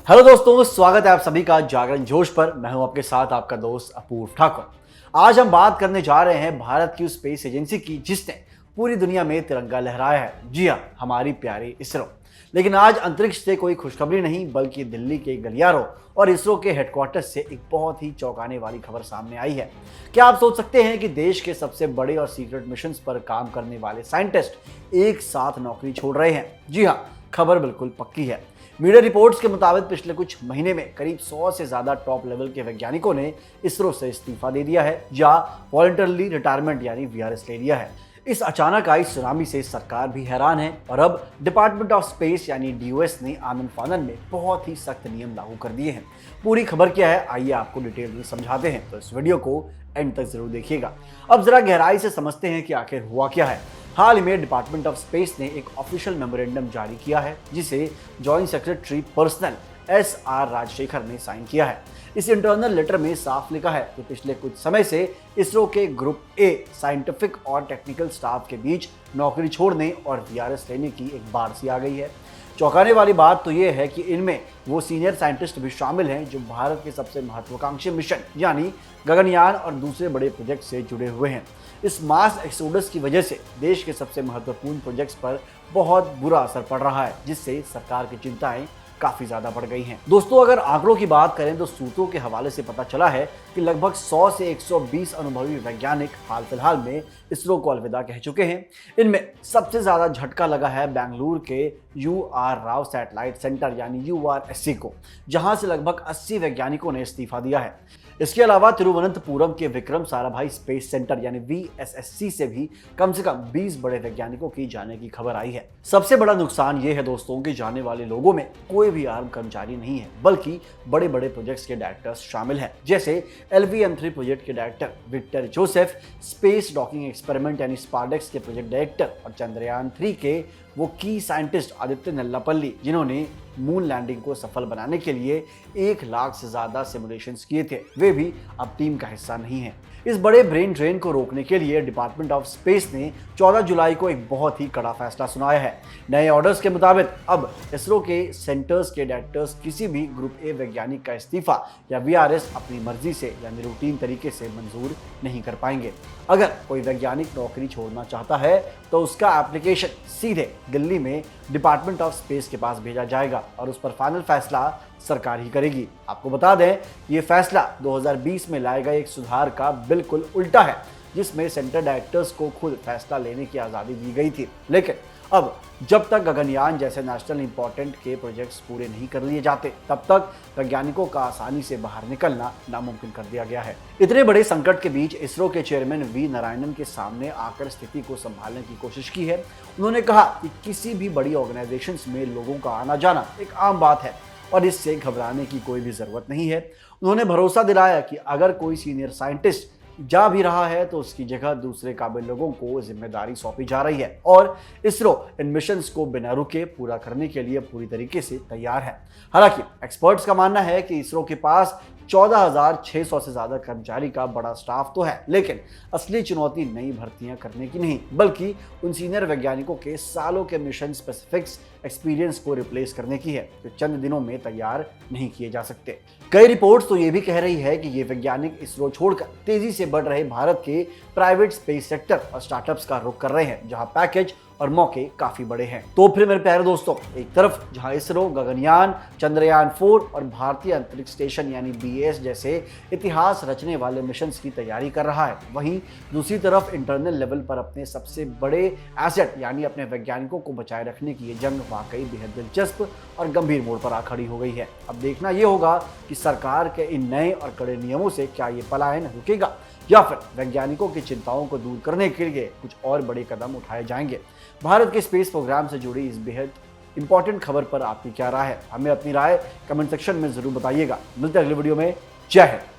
Hello दोस्तों, स्वागत है आप सभी का जागरण जोश पर। मैं हूं आपके साथ आपका दोस्त अपूर्व ठाकुर। आज हम बात करने जा रहे हैं भारत की उस स्पेस एजेंसी की जिसने पूरी दुनिया में तिरंगा लहराया है। जी हां, हमारी प्यारी इसरो। लेकिन आज अंतरिक्ष से कोई खुशखबरी नहीं, बल्कि दिल्ली के गलियारों और इसरो के हेडक्वार्टर से एक बहुत ही चौंकाने वाली खबर सामने आई है। क्या आप सोच सकते हैं कि देश के सबसे बड़े और सीक्रेट मिशन पर काम करने वाले साइंटिस्ट एक साथ नौकरी छोड़ रहे हैं? जी हाँ, खबर बिल्कुल पक्की है। मीडिया रिपोर्ट्स के मुताबिक पिछले कुछ महीने में करीब 100 से ज्यादा टॉप लेवल के वैज्ञानिकों ने इसरो से इस्तीफा दे दिया है या वॉलंटरली रिटायरमेंट यानी वीआरएस ले लिया है। इस अचानक आई सुनामी से सरकार भी हैरान है और अब डिपार्टमेंट ऑफ स्पेस यानी डीओएस ने आनन फानन में बहुत ही सख्त नियम लागू कर दिए हैं। पूरी खबर क्या है, आइए आपको डिटेल में समझाते हैं, तो इस वीडियो को एंड तक जरूर देखिएगा। अब जरा गहराई से समझते हैं कि आखिर हुआ क्या है। हाल ही में डिपार्टमेंट ऑफ स्पेस ने एक ऑफिशियल मेमोरेंडम जारी किया है जिसे joint secretary personal SR Rajshekhar ने साइन किया है। इस इंटरनल लेटर में साफ लिखा है कि पिछले कुछ समय से इसरो के ग्रुप ए साइंटिफिक और टेक्निकल स्टाफ के बीच नौकरी छोड़ने और वीआरएस लेने की एक बाढ़ सी आ गई है। चौंकाने वाली बात तो ये है कि इनमें वो सीनियर साइंटिस्ट भी शामिल हैं जो भारत के सबसे महत्वाकांक्षी मिशन यानी गगनयान और दूसरे बड़े प्रोजेक्ट से जुड़े हुए हैं। इस मास एक्सोडस की वजह से देश के सबसे महत्वपूर्ण प्रोजेक्ट्स पर बहुत बुरा असर पड़ रहा है, जिससे सरकार की चिंताएं काफी ज्यादा बढ़ गई हैं। दोस्तों, अगर आंकड़ों की बात करें तो सूत्रों के हवाले से पता चला है कि लगभग 100 से 120 अनुभवी वैज्ञानिक हाल फिलहाल में इसरो को अलविदा कह चुके हैं। इनमें सबसे ज्यादा झटका लगा है बेंगलुरु के यूआर राव सैटेलाइट सेंटर यानी यूआरएससी को, जहां से लगभग 80 वैज्ञानिकों ने इस्तीफा दिया है। इसके अलावा तिरुवनंतपुरम के विक्रम साराभाई स्पेस सेंटर यानी वीएसएससी से भी कम 20 बड़े वैज्ञानिकों की जाने की खबर आई है। सबसे बड़ा नुकसान ये है दोस्तों कि जाने वाले लोगों में कोई भी आर्म कर्मचारी नहीं है, बल्कि बड़े बड़े प्रोजेक्ट्स के डायरेक्टर्स शामिल हैं, जैसे LVM-3 प्रोजेक्ट के director Victor Joseph, space docking experiment यानी स्पार्डेक्स के प्रोजेक्ट डायरेक्टर और चंद्रयान 3 के वो की साइंटिस्ट आदित्य नल्लापल्ली, जिन्होंने मून लैंडिंग को सफल बनाने के लिए 1 लाख से ज्यादा सिमुलेशंस किए थे, वे भी अब टीम का हिस्सा नहीं है। इस बड़े ब्रेन ड्रेन को रोकने के लिए डिपार्टमेंट ऑफ स्पेस ने 14 जुलाई को एक बहुत ही कड़ा फैसला सुनाया है। नए ऑर्डर्स के मुताबिक अब इसरो के सेंटर्स के डायरेक्टर्स किसी भी ग्रुप ए वैज्ञानिक का इस्तीफा या वीआरएस अपनी मर्जी से यानी रूटीन तरीके से मंजूर नहीं कर पाएंगे। अगर कोई वैज्ञानिक नौकरी छोड़ना चाहता है तो उसका एप्लीकेशन सीधे दिल्ली में डिपार्टमेंट ऑफ स्पेस के पास भेजा जाएगा और उस पर फाइनल फैसला सरकार ही करेगी। आपको बता दें, ये फैसला 2020 में लाए गए एक सुधार का बिल्कुल उल्टा है, जिसमें सेंटर डायरेक्टर्स को खुद फैसला लेने की आज़ादी दी गई थी। लेकिन अब जब तक गगनयान जैसे नेशनल इंपॉर्टेंट के प्रोजेक्ट्स पूरे नहीं कर लिए जाते, तब तक वैज्ञानिकों का आसानी से बाहर निकलना नामुमकिन कर दिया गया है। इतने बड़े संकट के बीच इसरो के चेयरमैन वी नारायणन के सामने आकर स्थिति को संभालने की कोशिश की है। उन्होंने कहा कि किसी भी बड़ी ऑर्गेनाइजेशंस में लोगों का आना जाना एक आम बात है और इससे घबराने की कोई भी जरूरत नहीं है। उन्होंने भरोसा दिलाया कि अगर कोई सीनियर साइंटिस्ट जा भी रहा है तो उसकी जगह दूसरे काबिल लोगों को जिम्मेदारी सौंपी जा रही है और इसरो इन मिशंस को बिना रुके पूरा करने के लिए पूरी तरीके से तैयार है। हालांकि एक्सपर्ट्स का मानना है कि इसरो के पास 14,600 से ज्यादा कर्मचारी का बड़ा स्टाफ तो है, लेकिन असली चुनौती नई भर्तियां करने की नहीं, बल्कि उन सीनियर वैज्ञानिकों के सालों के मिशन स्पेसिफिक्स एक्सपीरियंस को रिप्लेस करने की है, जो चंद दिनों में तैयार नहीं किए जा सकते। कई रिपोर्ट्स तो ये भी कह रही है कि ये वैज्ञानिक इसरो छोड़कर तेजी से बढ़ रहे भारत के प्राइवेट स्पेस सेक्टर और स्टार्टअप्स का रुख कर रहे हैं, जहां पैकेज और मौके काफी बड़े हैं। तो फिर मेरे प्यारे दोस्तों, एक तरफ जहां इसरो गगनयान, चंद्रयान 4 और भारतीय अंतरिक्ष स्टेशन यानी बीएस जैसे इतिहास रचने वाले मिशंस की तैयारी कर रहा है, वहीं दूसरी तरफ इंटरनल लेवल पर अपने सबसे बड़े एसेट यानी अपने वैज्ञानिकों को बचाए रखने की ये जंग वाकई बेहद दिलचस्प और गंभीर मोड़ पर आ खड़ी हो गई है। अब देखना यह होगा कि सरकार के इन नए और कड़े नियमों से क्या ये पलायन रुकेगा या फिर वैज्ञानिकों की चिंताओं को दूर करने के लिए कुछ और बड़े कदम उठाए जाएंगे। भारत के स्पेस प्रोग्राम से जुड़ी इस बेहद इंपॉर्टेंट खबर पर आपकी क्या राय है? हमें अपनी राय कमेंट सेक्शन में जरूर बताइएगा। मिलते हैं अगले वीडियो में। जय हिंद।